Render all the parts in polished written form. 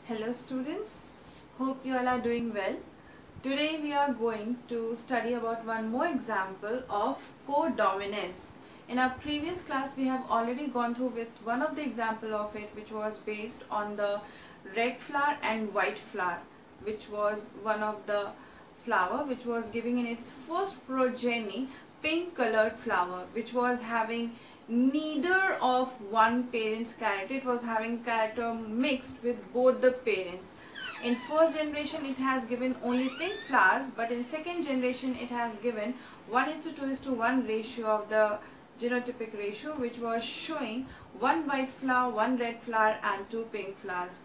Hello students, hope you all are doing well. Today we are going to study about one more example of codominance. In our previous class we have already gone through with one of the example of it, which was based on the red flower and white flower, which was one of the flower which was giving in its first progeny pink colored flower, which was having neither of one parent's character. It was having character mixed with both the parents. In first generation it has given only pink flowers, but in second generation it has given 1:2:1 ratio of the genotypic ratio, which was showing one white flower, one red flower and two pink flowers.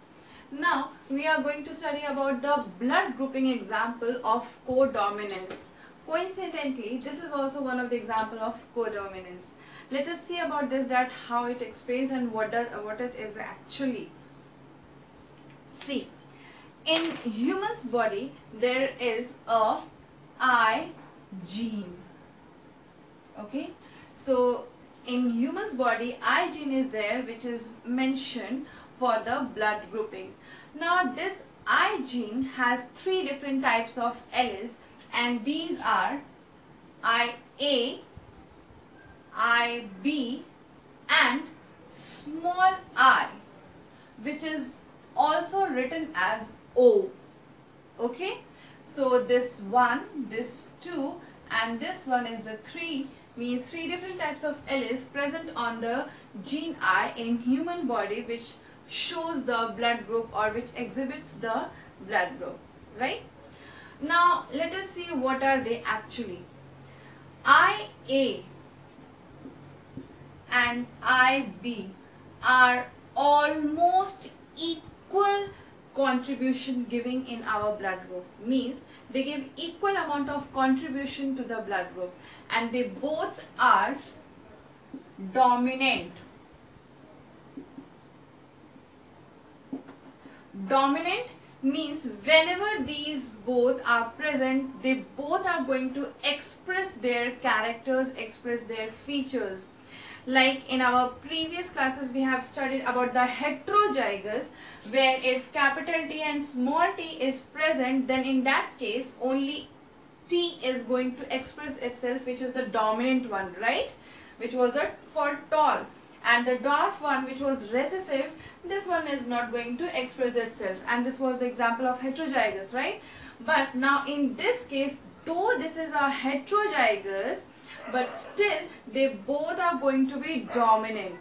Now we are going to study about the blood grouping example of codominance. Coincidentally, this is also one of the example of codominance. Let us see about this, that how it explains and what it is actually. See, in human's body there is a I gene. Okay, so in human's body I gene is there, which is mentioned for the blood grouping. Now this I gene has three different types of alleles, and these are IA, IB and small I, which is also written as O. Okay, so this one, this two and this one is the three, means three different types of alleles present on the gene I in human body, which shows the blood group or which exhibits the blood group, right? Now let us see what are they actually. IA and IB are almost equal contribution giving in our blood group, means they give equal amount of contribution to the blood group, and they both are dominant. Dominant means whenever these both are present, they both are going to express their characters, express their features. Like in our previous classes we have studied about the heterozygous, where if capital T and small t is present, then in that case only T is going to express itself, which is the dominant one, right? Which was the for tall. And the dwarf one, which was recessive, this one is not going to express itself, and this was the example of heterozygous, right? But now in this case, though this is a heterozygous, but still they both are going to be dominant.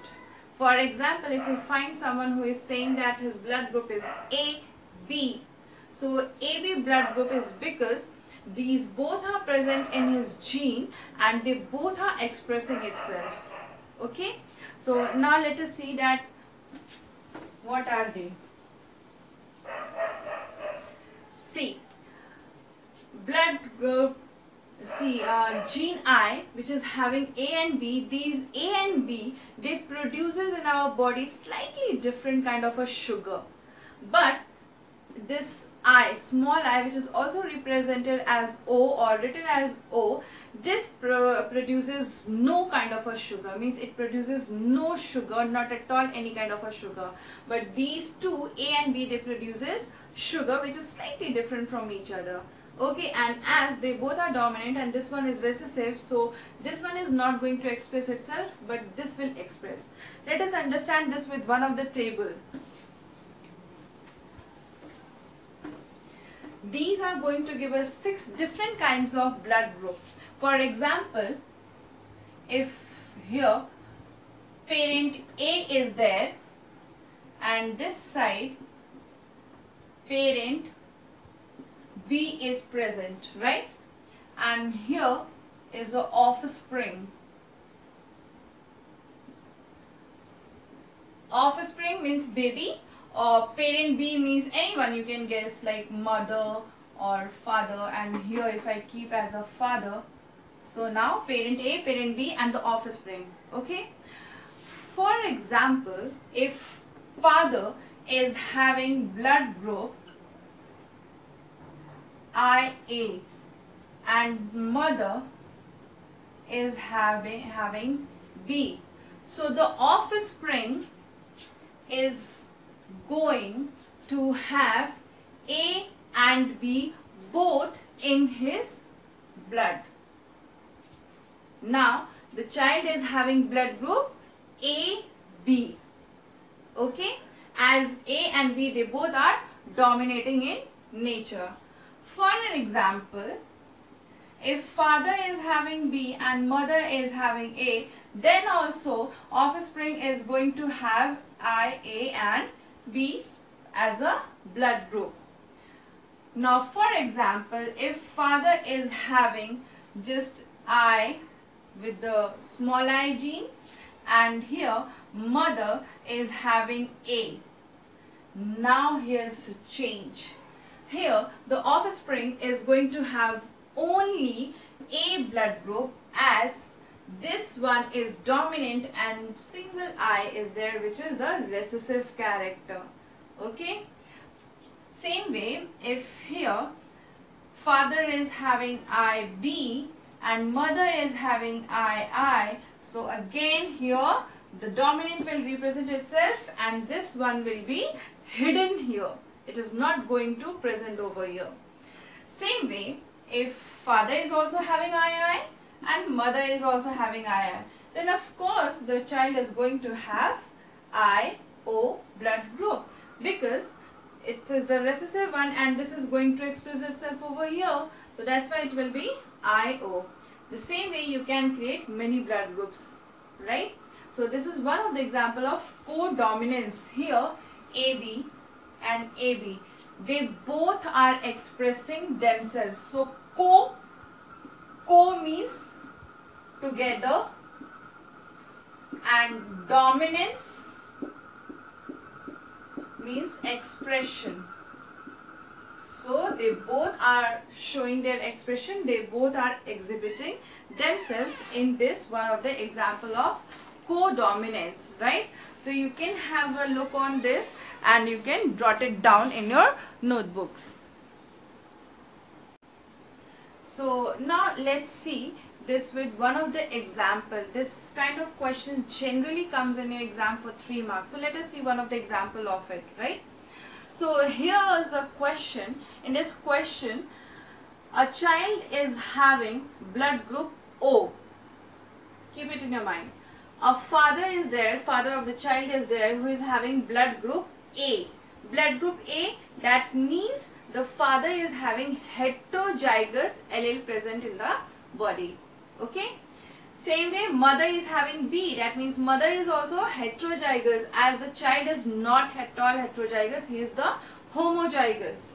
For example, if you find someone who is saying that his blood group is AB, so AB blood group is because these both are present in his gene and they both are expressing itself. Okay, so now let us see that what are they. See, blood group, see gene I, which is having A and B, these A and B, they produces in our body slightly different kind of a sugar, but this I, small I, which is also represented as O or written as O, this produces no kind of a sugar, means it produces no sugar, not at all any kind of a sugar. But these two, A and B, they produces sugar, which is slightly different from each other. Okay, and as they both are dominant and this one is recessive, so this one is not going to express itself, but this will express. Let us understand this with one of the table. These are going to give us 6 different kinds of blood group. For example, if here parent A is there and this side parent B is present, right? And here is the offspring. Offspring means baby, or parent B means anyone you can guess, like mother or father, and here if I keep as a father, so now parent A, parent B and the offspring. Okay, for example, if father is having blood group IA and mother is having B, so the offspring is going to have A and B both in his blood. Now the child is having blood group AB. Okay, as A and B, they both are dominating in nature. For an example, if father is having B and mother is having A, then also offspring is going to have I, A and B as a blood group. Now for example, if father is having just I with the small I gene, and here mother is having A. Now here's a change. Here the offspring is going to have only A blood group, as this one is dominant and single I is there, which is the recessive character. Okay. Same way, if here father is having IB and mother is having II, so again here the dominant will represent itself and this one will be hidden here. It is not going to present over here. Same way, if father is also having II and mother is also having II, then of course the child is going to have IO blood group, because it is the recessive one and this is going to express itself over here. So that's why it will be IO. The same way you can create many blood groups, right? So this is one of the example of co-dominance. Here AB and AB, they both are expressing themselves. So co means together and dominance means expression. So they both are showing their expression, they both are exhibiting themselves in this one of the example of co-dominance, right? So you can have a look on this and you can jot it down in your notebooks. So now let's see this with one of the example. This kind of questions generally comes in your exam for 3 marks. So let us see one of the example of it, right? So here is a question. In this question, a child is having blood group O. Keep it in your mind. A father is there, father of the child is there, who is having blood group A. Blood group A, that means the father is having heterozygous allele present in the body. Okay. Same way, mother is having B. That means mother is also heterozygous, as the child is not at all heterozygous. He is the homozygous.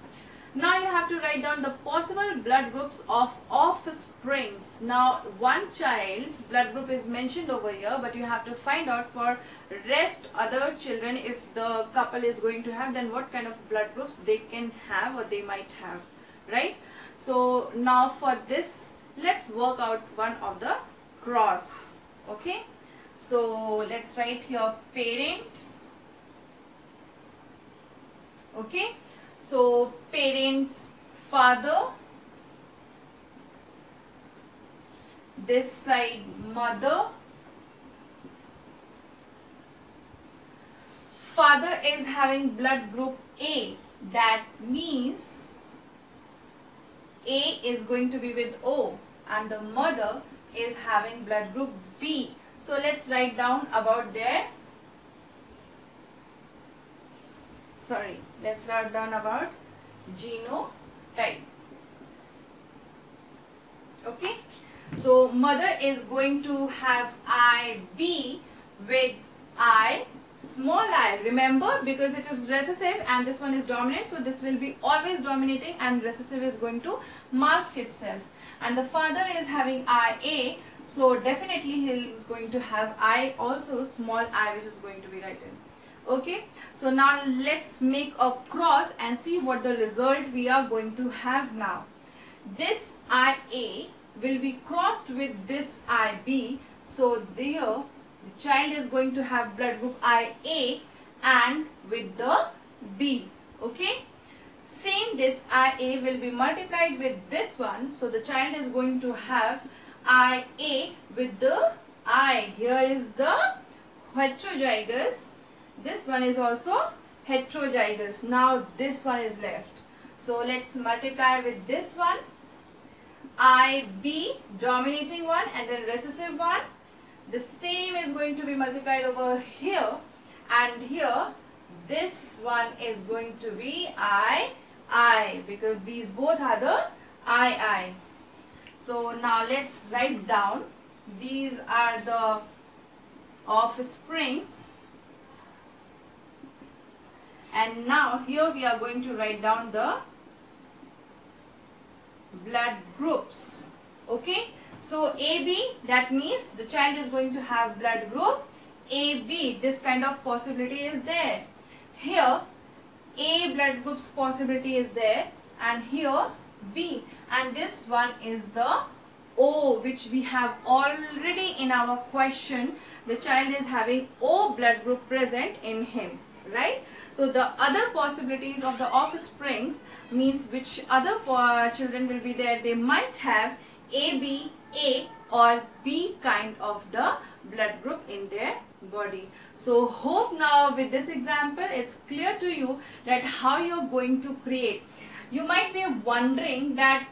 Now you have to write down the possible blood groups of offsprings. Now one child's blood group is mentioned over here, but you have to find out for rest other children, if the couple is going to have, then what kind of blood groups they can have or they might have, right? So now for this, let's work out one of the cross. Okay, so let's write here parents. Okay, so parents father, this side mother, father is having blood group A, that means A is going to be with O, and the mother is having blood group B. So let's write down about their, let's write down about genotype. Okay, so mother is going to have IB with I small I. Remember, because it is recessive and this one is dominant, so this will be always dominating and recessive is going to mask itself. And the father is having IA, so definitely he is going to have I also small I, which is going to be written. Okay, so now let's make a cross and see what the result we are going to have now. This IA will be crossed with this IB, so there the child is going to have blood group IA and with the B. Okay, same, this IA will be multiplied with this one, so the child is going to have IA with the I. Here is the heterozygous, this one is also heterozygous. Now this one is left. So let's multiply with this one. IB, dominating one, and then recessive one. The same is going to be multiplied over here, and here this one is going to be I, because these both are the I. So now let's write down. These are the offsprings, and now here we are going to write down the blood groups. Okay, so AB, that means the child is going to have blood group AB. This kind of possibility is there. Here A blood groups possibility is there, and here B, and this one is the O, which we have already in our question. The child is having O blood group present in him, right? So the other possibilities of the offsprings means which other children will be there. They might have AB, A or B kind of the blood group in their body. So hope now with this example it's clear to you that how you are going to create. You might be wondering that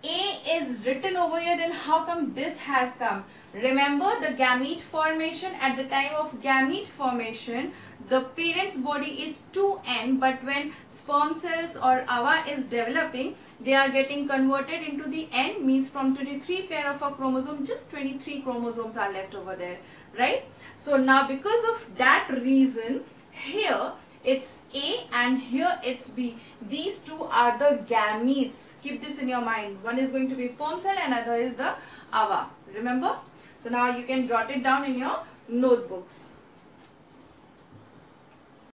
A is written over here, then how come this has come? Remember the gamete formation. At the time of gamete formation, the parent's body is 2N, but when sperm cells or ova is developing, they are getting converted into the N, means from 23 pair of a chromosome, just 23 chromosomes are left over there, right? So now because of that reason, here it's A and here it's B. These two are the gametes. Keep this in your mind. One is going to be sperm cell and other is the ova. Remember? So now you can jot it down in your notebooks.